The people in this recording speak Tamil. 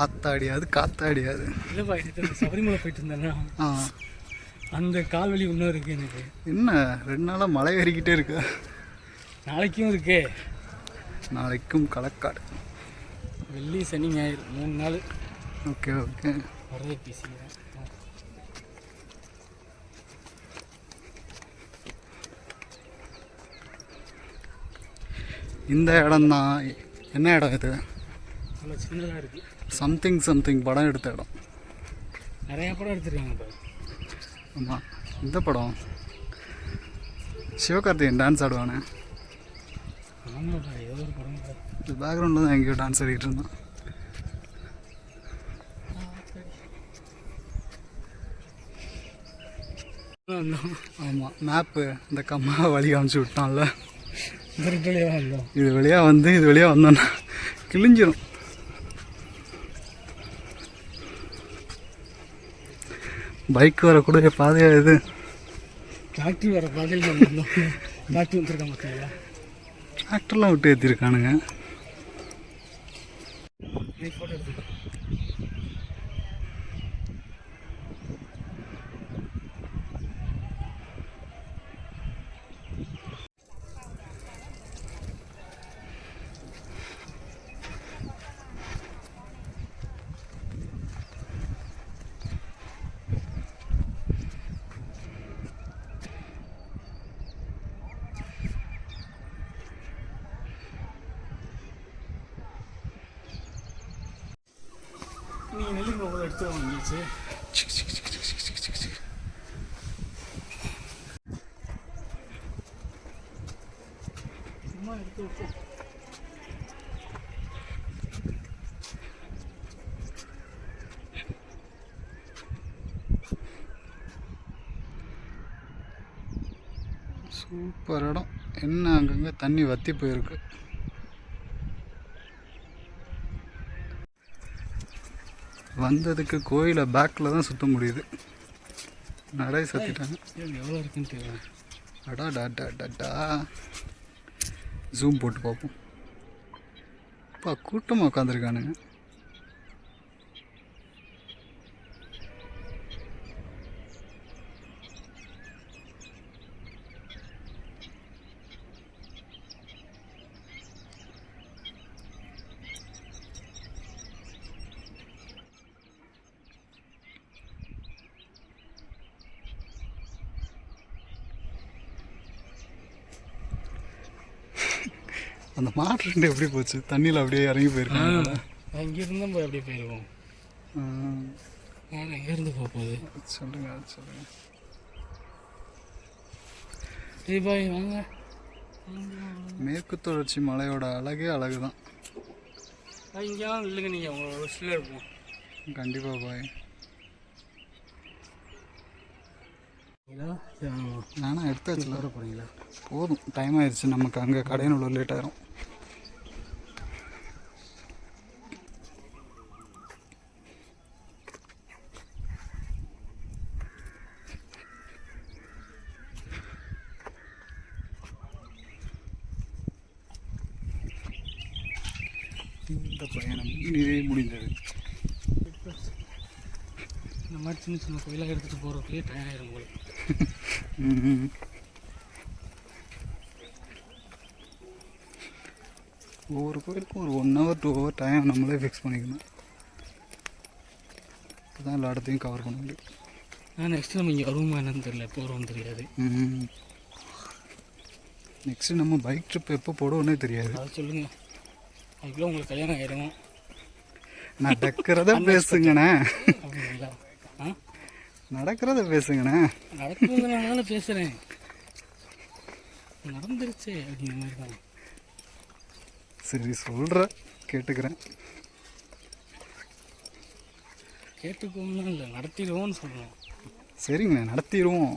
ஆத்தாடியாது காத்தாடியாது. இல்லைப்பா, சபரிமலை போயிட்டு இருந்தேன்னா அந்த கால்வழி இன்னும் இருக்குது எனக்கு. என்ன 2 நாளாக மழை ஏறிக்கிட்டே இருக்கு. நாளைக்கும் இருக்கு. நாளைக்கும் களக்காடு. வெள்ளி சனி ஞாயிறு 3 நாள். Okay okay. வரவே பேசிக்கிறேன். இந்த இடம்தான். என்ன இடம் இது? அவ்வளோ சின்னதாக இருக்குது. சம்திங் படம் எடுத்த இடம். நிறையா படம் எடுத்துருக்காங்க. ஆமாம். இந்த படம் சிவகார்த்திகேயன் டான்ஸ் ஆடுவானே. ஆமாப்பா, ஏதோ ஒரு படம். இது பேக்ரவுண்டில் தான் எங்கேயோ டான்ஸ் ஆடிட்டு இருந்தான். ஆமாம், மேப்பு இந்த கம்மா வழி காமிச்சு விட்டான்ல. இது வழியாக வந்து இது வழியாக வந்தோன்னா கிழிஞ்சிரும். பைக் வரக்கூடிய பாதையாக இது. டிராக்டர் வர பாதையில் டிராக்டர் வந்துருக்காங்க. பார்த்தீங்களா? டிராக்டர்லாம் விட்டு ஏற்றிருக்கானுங்க. நீங்கள் நெல்லுக்கு அவ்வளோ எடுத்து வாங்கிச்சு. சும்மா எடுத்து வச்சோம். சூப்பர் இடம். என்ன அங்கங்கே தண்ணி வற்றி போயிருக்கு. வந்ததுக்கு கோயிலை பேக்கில் தான் சுற்ற முடியுது. நடை சத்திட்டாங்க. எவ்வளோ இருக்குன்னு தெரியல. அடா ஜூம் போட்டு பார்ப்போம். அப்பா கூட்டமாக உட்காந்துருக்கானுங்க. அந்த மாட்டு ரெண்டு எப்படி போச்சு? தண்ணியில் அப்படியே இறங்கி போயிருக்காங்க. அங்கேருந்து போய் அப்படியே போயிருக்கோம். எங்கேருந்து போகுது சொல்லுங்க சொல்லுங்க. பாய் வாங்க. மேற்கு தொடர்ச்சி மலையோட அழகே அழகு தான். இங்கேலாம் இல்லைங்க, நீங்கள் உங்களோட வருஷத்தில் இருப்போம். கண்டிப்பாக பாய். நானும் எடுத்தாச்சு. வர போகிறீங்களா? போதும், டைம் ஆயிடுச்சு நமக்கு. அங்கே கடையில் உள்ள லேட் ஆயிரும். இந்த பயணம் இனிதே முடிந்தது. இந்த மாதிரி சின்ன சின்ன கோயிலாக எடுத்துகிட்டு போகிறதுக்கே டயர் ஆயிரும் உங்களுக்கு. ஒவ்வொரு கோயிலுக்கும் ஒரு 1 hour 2 hour டைம் நம்மளே ஃபிக்ஸ் பண்ணிக்கணும். அப்போ தான் எல்லா இடத்தையும் கவர் பண்ண முடியும். நெக்ஸ்ட்டு நம்ம இங்கே வருமா என்னன்னு தெரியல, போகிறோம் தெரியாது. நெக்ஸ்ட்டு நம்ம பைக் ட்ரிப் எப்போ போடுவோன்னே தெரியாது. அது சொல்லுங்கள். அதுக்குள்ளே உங்களுக்கு கல்யாணம் ஆகிடும். நடக்கிறத பேசுங்கண்ணே. அப்படிங்களா? நடக்கிறத பேசுங்கண்ணே. நடக்கிறதுனால பேசுகிறேன். நடந்துருச்சு அப்படிங்கிற மாதிரி தான். சரி சொல்கிற, கேட்டுக்கிறேன். கேட்டுக்கோன்னு இல்லை, நடத்திடுவோன்னு சொல்லணும். சரிங்கண்ணே, நடத்திடுவோம்.